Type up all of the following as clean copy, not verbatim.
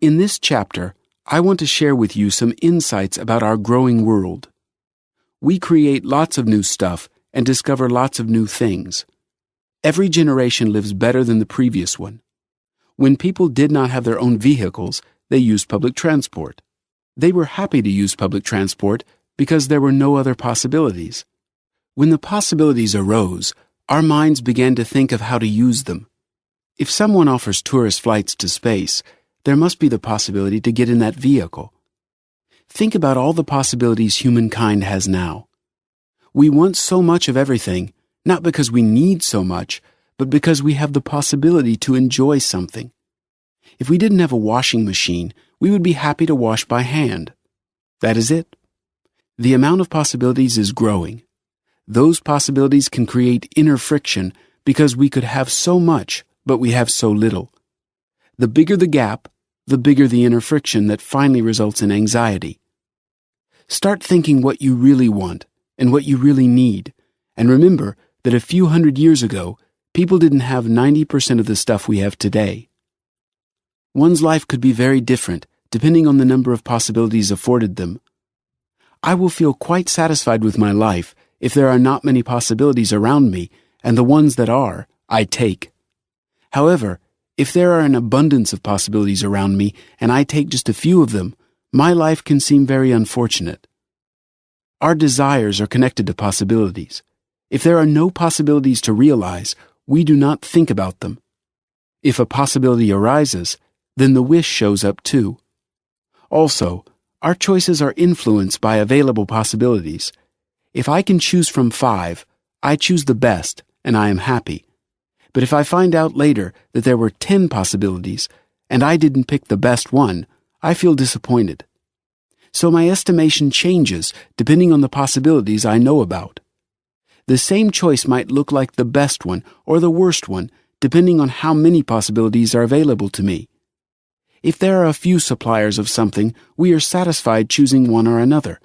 In this chapter, I want to share with you some insights about our growing world. We create lots of new stuff and discover lots of new things. Every generation lives better than the previous one. When people did not have their own vehicles, they used public transport. They were happy to use public transport because there were no other possibilities. When the possibilities arose, our minds began to think of how to use them. If someone offers tourist flights to space, there must be the possibility to get in that vehicle. Think about all the possibilities humankind has now. We want so much of everything, not because we need so much, but because we have the possibility to enjoy something. If we didn't have a washing machine, we would be happy to wash by hand. That is it. The amount of possibilities is growing. Those possibilities can create inner friction because we could have so much, but we have so little. The bigger the gap, the bigger the inner friction that finally results in anxiety. Start thinking what you really want and what you really need, and remember that a few hundred years ago, people didn't have 90% of the stuff we have today. One's life could be very different depending on the number of possibilities afforded them. I will feel quite satisfied with my life if there are not many possibilities around me, and the ones that are, I take. However, if there are an abundance of possibilities around me and I take just a few of them, my life can seem very unfortunate. Our desires are connected to possibilities. If there are no possibilities to realize, we do not think about them. If a possibility arises, then the wish shows up too. Also, our choices are influenced by available possibilities. If I can choose from 5, I choose the best and I am happy. But if I find out later that there were 10 possibilities and I didn't pick the best one, I feel disappointed. So my estimation changes depending on the possibilities I know about. The same choice might look like the best one or the worst one depending on how many possibilities are available to me. If there are a few suppliers of something, we are satisfied choosing one or another.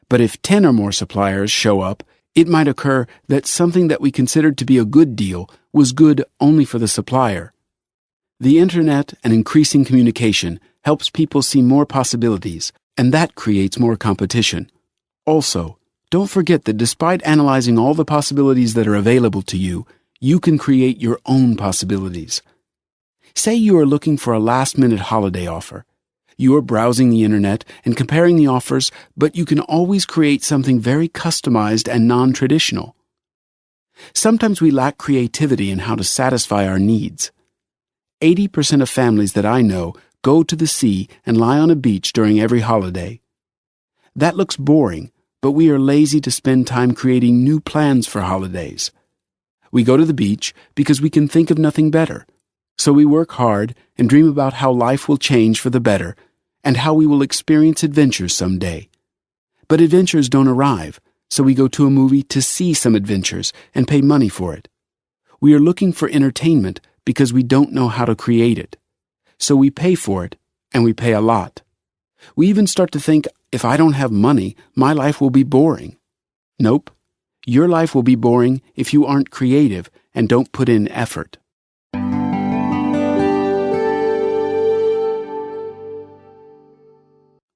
But if 10 or more suppliers show up, it might occur that something that we considered to be a good deal was good only for the supplier. The internet and increasing communication helps people see more possibilities, and that creates more competition. Also, don't forget that despite analyzing all the possibilities that are available to you, you can create your own possibilities. Say you are looking for a last-minute holiday offer. You are browsing the internet and comparing the offers, but you can always create something very customized and non-traditional. Sometimes we lack creativity in how to satisfy our needs. 80% of families that I know go to the sea and lie on a beach during every holiday. That looks boring, but we are lazy to spend time creating new plans for holidays. We go to the beach because we can think of nothing better. So we work hard and dream about how life will change for the better and how we will experience adventures someday. But adventures don't arrive, so we go to a movie to see some adventures and pay money for it. We are looking for entertainment because we don't know how to create it. So we pay for it, and we pay a lot. We even start to think, if I don't have money, my life will be boring. Nope. Your life will be boring if you aren't creative and don't put in effort.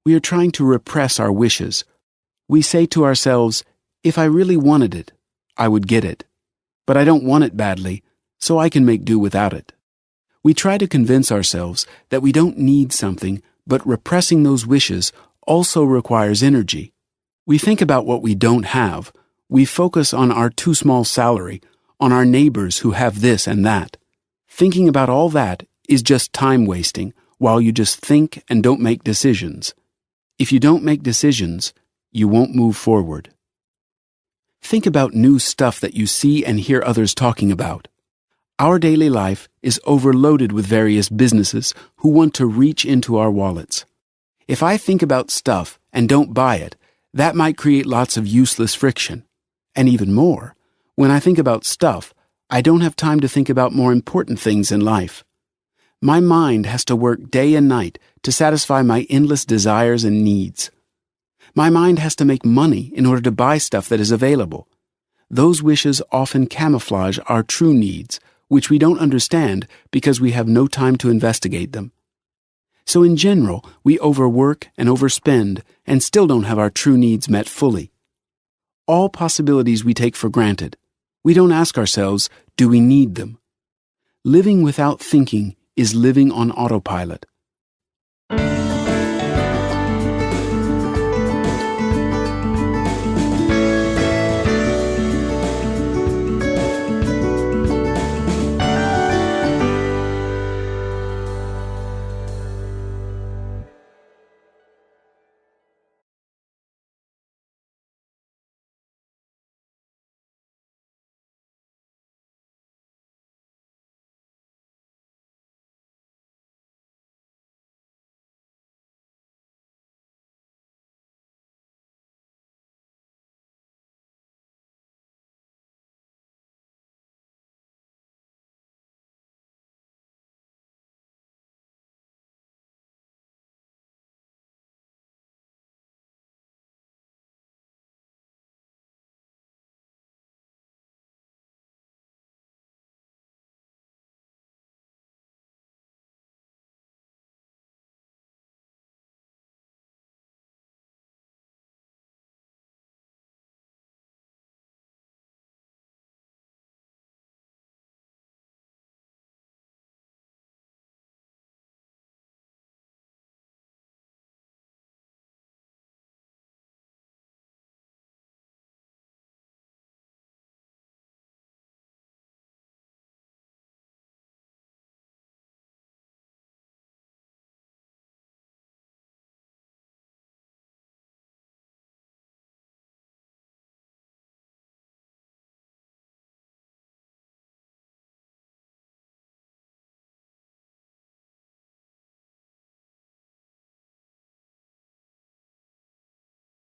We are trying to repress our wishes. We say to ourselves, if I really wanted it, I would get it. But I don't want it badly, so I can make do without it. We try to convince ourselves that we don't need something, but repressing those wishes also requires energy. We think about what we don't have. We focus on our too small salary, on our neighbors who have this and that. Thinking about all that is just time wasting, while you just think and don't make decisions. If you don't make decisions, you won't move forward. Think about new stuff that you see and hear others talking about. Our daily life is overloaded with various businesses who want to reach into our wallets. If I think about stuff and don't buy it, that might create lots of useless friction. And even more, when I think about stuff, I don't have time to think about more important things in life. My mind has to work day and night to satisfy my endless desires and needs. My mind has to make money in order to buy stuff that is available. Those wishes often camouflage our true needs, which we don't understand because we have no time to investigate them. So in general, we overwork and overspend and still don't have our true needs met fully. All possibilities we take for granted. We don't ask ourselves, do we need them? Living without thinking is living on autopilot.